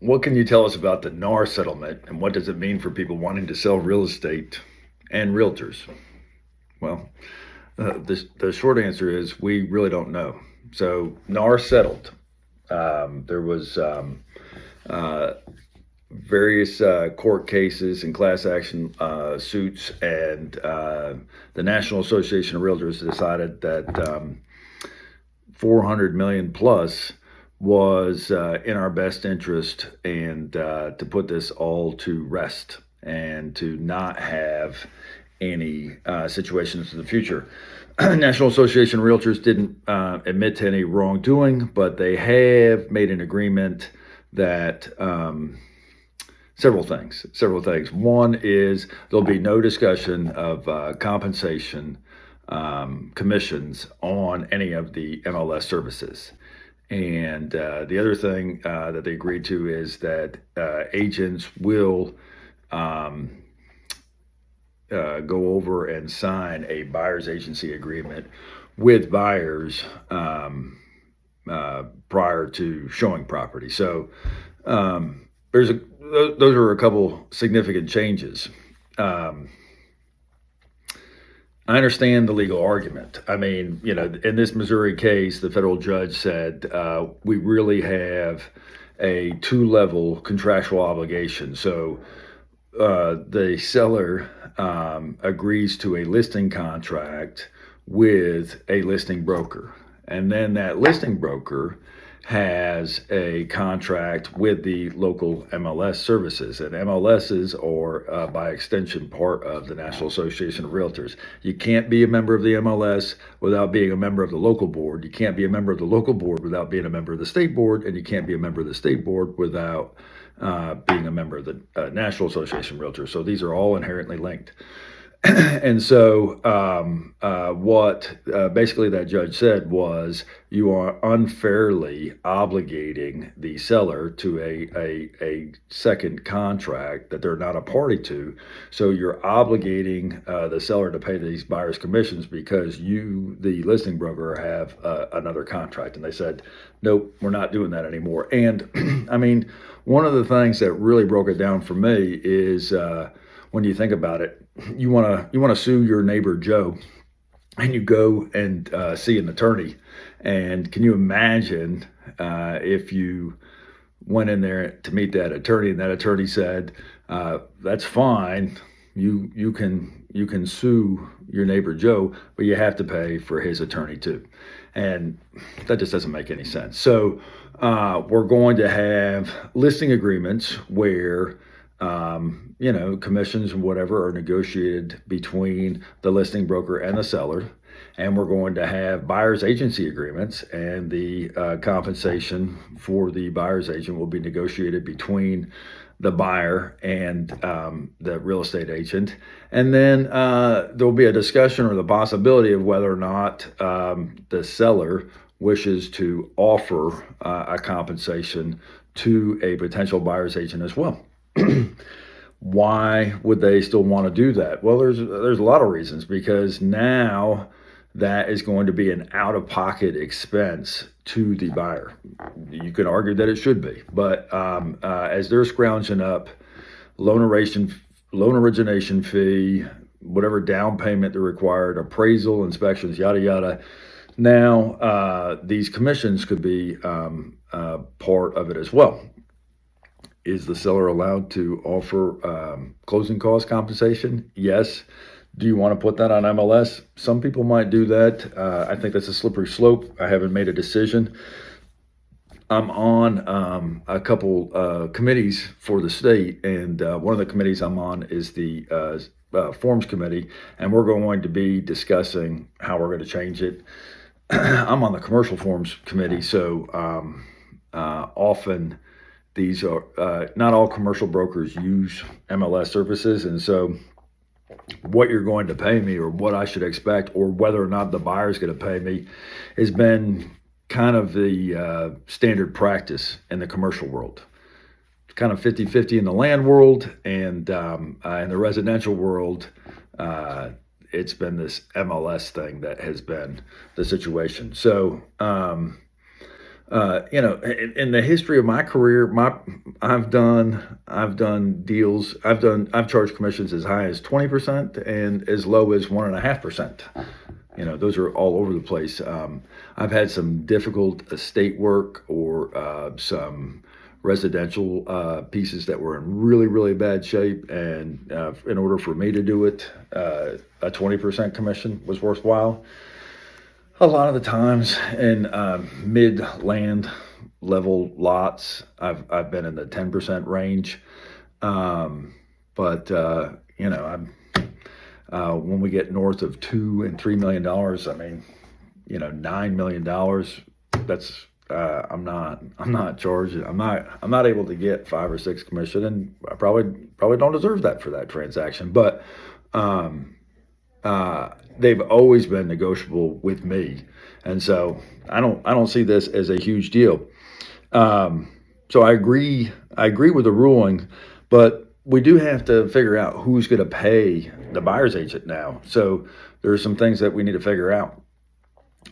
what can you tell us about the NAR settlement and what does it mean for people wanting to sell real estate and realtors? Well, the short answer is we really don't know. So NAR settled. There was uh, various court cases and class action suits, and the National Association of Realtors decided that 400 million plus was in our best interest, and to put this all to rest and to not have any situations in the future. National Association of Realtors didn't admit to any wrongdoing, but they have made an agreement that several things. One is there'll be no discussion of compensation commissions on any of the MLS services. And the other thing that they agreed to is that agents will go over and sign a buyer's agency agreement with buyers prior to showing property. So those are a couple significant changes. I understand the legal argument. I mean, in this Missouri case, the federal judge said we really have a two-level contractual obligation. So the seller agrees to a listing contract with a listing broker, and then that listing broker has a contract with the local MLS services, and MLSs are by extension part of the National Association of Realtors. You can't be a member of the MLS without being a member of the local board. You can't be a member of the local board without being a member of the state board, and you can't be a member of the state board without being a member of the National Association of Realtors. So these are all inherently linked. And so what basically that judge said was you are unfairly obligating the seller to a second contract that they're not a party to. So you're obligating the seller to pay these buyer's commissions because you, the listing broker, have another contract. And they said, nope, we're not doing that anymore. And I mean, one of the things that really broke it down for me is when you think about it, you want to sue your neighbor Joe, and you go and see an attorney. And can you imagine if you went in there to meet that attorney, and that attorney said, "That's fine. You can sue your neighbor Joe, but you have to pay for his attorney too," and that just doesn't make any sense. So we're going to have listing agreements where commissions and whatever are negotiated between the listing broker and the seller. And we're going to have buyer's agency agreements, and the compensation for the buyer's agent will be negotiated between the buyer and the real estate agent. And then there'll be a discussion or the possibility of whether or not the seller wishes to offer a compensation to a potential buyer's agent as well. Why would they still want to do that? Well, there's a lot of reasons, because now that is going to be an out-of-pocket expense to the buyer. You could argue that it should be, but as they're scrounging up loan origination fee, whatever down payment they're required, appraisal, inspections, yada yada. Now these commissions could be part of it as well. Is the seller allowed to offer closing cost compensation? Yes. Do you want to put that on MLS? Some people might do that. I think that's a slippery slope. I haven't made a decision. I'm on a couple committees for the state, and one of the committees I'm on is the Forms Committee, and we're going to be discussing how we're going to change it. I'm on the Commercial Forms Committee, so often these are not all commercial brokers use MLS services, and so what you're going to pay me or what I should expect or whether or not the buyer is going to pay me has been kind of the standard practice in the commercial world. It's kind of 50-50 in the land world, and in the residential world, it's been this MLS thing that has been the situation. So In the history of my career, I've done deals. I've charged commissions as high as 20% and as low as 1.5%. Those are all over the place. I've had some difficult estate work or some residential pieces that were in really, really bad shape, and in order for me to do it, a 20% commission was worthwhile. A lot of the times in mid land level lots, I've been in the 10% range. Um, but I'm when we get north of $2 and $3 million, I mean, $9 million. That's I'm not charging. I'm not able to get 5 or 6 commission, and I probably don't deserve that for that transaction. But um, they've always been negotiable with me, and so I don't see this as a huge deal. Um, so I agree with the ruling, but we do have to figure out who's going to pay the buyer's agent now. So there are some things that we need to figure out.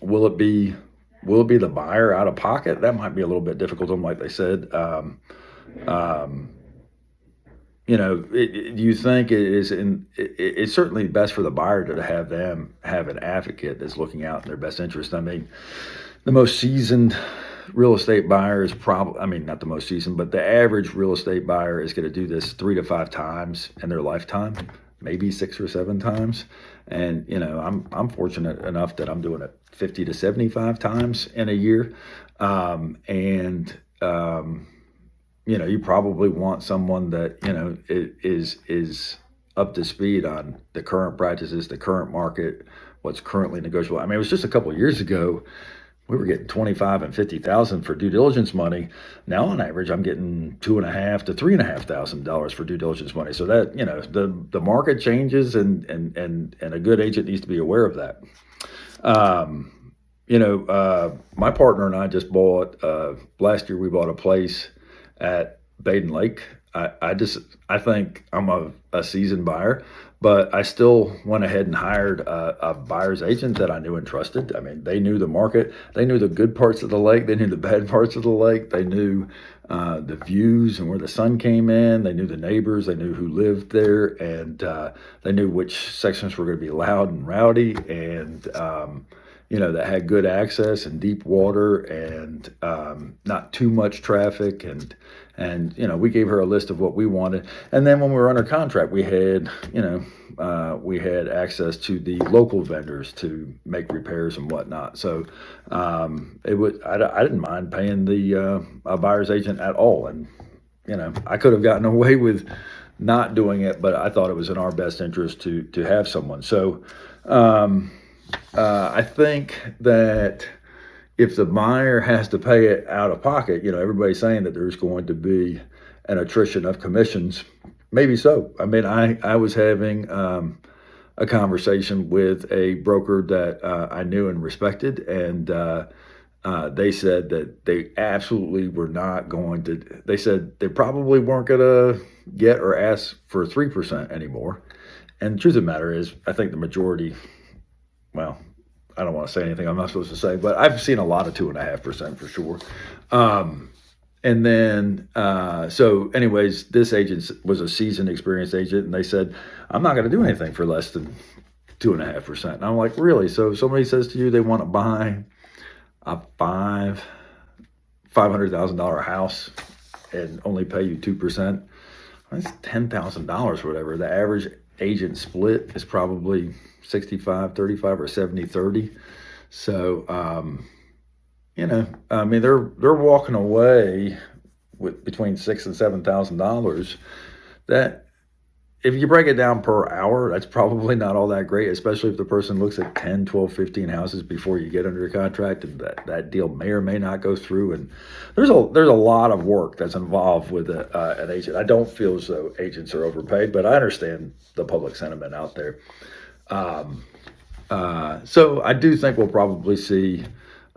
Will it be will it be the buyer out of pocket? That might be a little bit difficult on, like they said. Um, do you think it's certainly best for the buyer to have them have an advocate that's looking out in their best interest? I mean, the most seasoned real estate buyer is probably, I mean, not the most seasoned, but the average real estate buyer is going to do this 3 to 5 times in their lifetime, maybe 6 or 7 times. And, I'm fortunate enough that I'm doing it 50 to 75 times in a year. And, you probably want someone that, is up to speed on the current practices, the current market, what's currently negotiable. I mean, it was just a couple of years ago we were getting 25 and 50,000 for due diligence money. Now, on average, I'm getting $2,500 to $3,500 for due diligence money. So that the market changes, and a good agent needs to be aware of that. My partner and I just bought last year. We bought a place at Baden Lake. I think I'm a seasoned buyer, but I still went ahead and hired a buyer's agent that I knew and trusted. I mean, they knew the market, they knew the good parts of the lake, they knew the bad parts of the lake, they knew the views and where the sun came in, they knew the neighbors, they knew who lived there, and they knew which sections were going to be loud and rowdy, and that had good access and deep water, and not too much traffic, and we gave her a list of what we wanted. And then when we were under contract, we had access to the local vendors to make repairs and whatnot. So I didn't mind paying the a buyer's agent at all, and I could have gotten away with not doing it, but I thought it was in our best interest to have someone. So I think that if the buyer has to pay it out of pocket, everybody's saying that there's going to be an attrition of commissions. Maybe so. I mean, I was having a conversation with a broker that I knew and respected, and they said that they absolutely were not going to. They said they probably weren't going to get or ask for 3% anymore. And the truth of the matter is, I think the majority, well, I don't want to say anything I'm not supposed to say, but I've seen a lot of 2.5% for sure. And then, so anyways, this agent was a seasoned, experienced agent, and they said, I'm not going to do anything for less than 2.5%. And I'm like, really? So if somebody says to you they want to buy a $500,000 house and only pay you 2%, that's $10,000 or whatever. The average agent split is probably 65-35 or 70-30. So, I mean, they're walking away with between $6,000 and $7,000. That, if you break it down per hour, that's probably not all that great, especially if the person looks at 10, 12, 15 houses before you get under contract, and that deal may or may not go through. And there's a lot of work that's involved with an agent. I don't feel as though agents are overpaid, but I understand the public sentiment out there. So I do think we'll probably see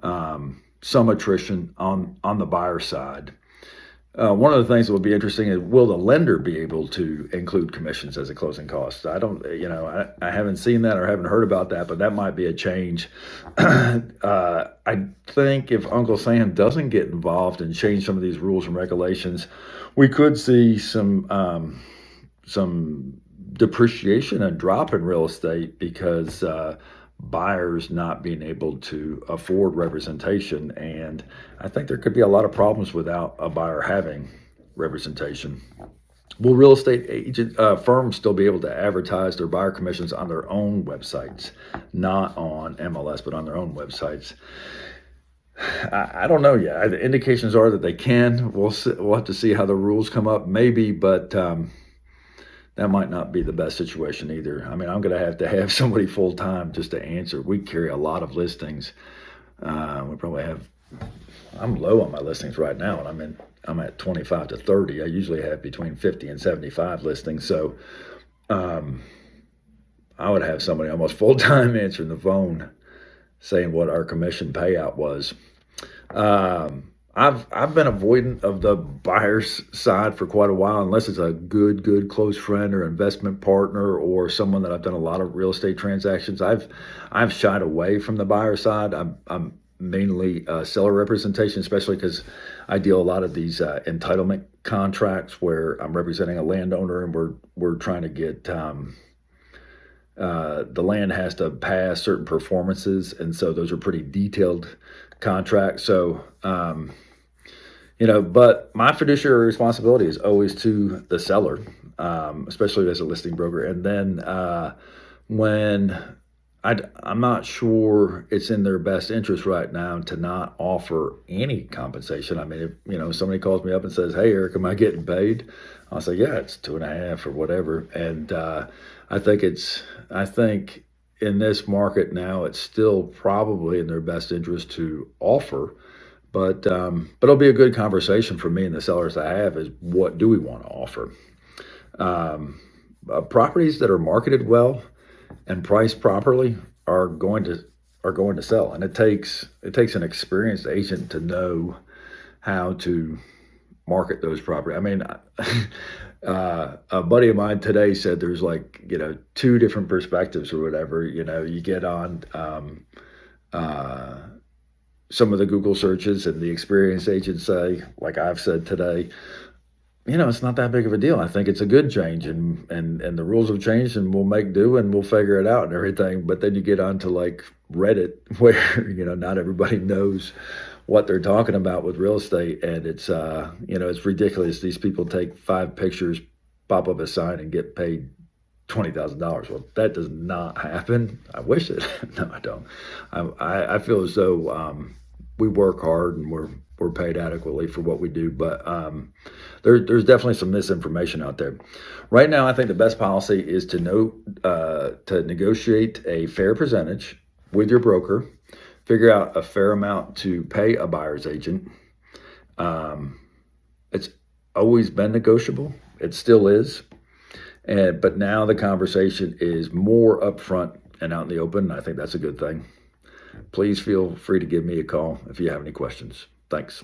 some attrition on the buyer side. One of the things that would be interesting is, will the lender be able to include commissions as a closing cost? I don't, I haven't seen that or haven't heard about that, but that might be a change. I think if Uncle Sam doesn't get involved and change some of these rules and regulations, we could see some depreciation and drop in real estate because buyers not being able to afford representation. And I think there could be a lot of problems without a buyer having representation. Will real estate agent firms still be able to advertise their buyer commissions on their own websites, not on MLS, but on their own websites? I don't know yet. The indications are that they can. We'll have to see how the rules come up, maybe, but that might not be the best situation either. I mean, I'm going to have somebody full time just to answer. We carry a lot of listings. We probably have. I'm low on my listings right now, and I'm at 25 to 30. I usually have between 50 and 75 listings. So I would have somebody almost full time answering the phone, saying what our commission payout was. I've been avoidant of the buyer's side for quite a while, unless it's a good close friend or investment partner or someone that I've done a lot of real estate transactions. I've shied away from the buyer side. I'm mainly seller representation, especially because I deal a lot of these entitlement contracts where I'm representing a landowner and we're trying to get the land has to pass certain performances, and so those are pretty detailed contracts. So but my fiduciary responsibility is always to the seller, especially as a listing broker. And then when I'm not sure it's in their best interest right now to not offer any compensation. I mean, if somebody calls me up and says, "Hey, Eric, am I getting paid?" I'll say, "Yeah, it's 2.5 or whatever." And I think in this market now, it's still probably in their best interest to offer. But it'll be a good conversation for me and the sellers I have is, what do we want to offer? Properties that are marketed well and priced properly are going to sell, and it takes an experienced agent to know how to market those properties. I mean, a buddy of mine today said there's like two different perspectives or whatever. You get on some of the Google searches, and the experienced agents say, like I've said today, it's not that big of a deal. I think it's a good change, and the rules have changed, and we'll make do, and we'll figure it out and everything. But then you get onto like Reddit, where not everybody knows what they're talking about with real estate, and it's ridiculous. These people take 5 pictures, pop up a sign, and get paid $20,000. Well, that does not happen. I wish it. No, I don't. I feel as though we work hard and we're paid adequately for what we do, but there's definitely some misinformation out there. Right now, I think the best policy is to negotiate a fair percentage with your broker, figure out a fair amount to pay a buyer's agent. It's always been negotiable. It still is. But now the conversation is more upfront and out in the open. I think that's a good thing. Please feel free to give me a call if you have any questions. Thanks.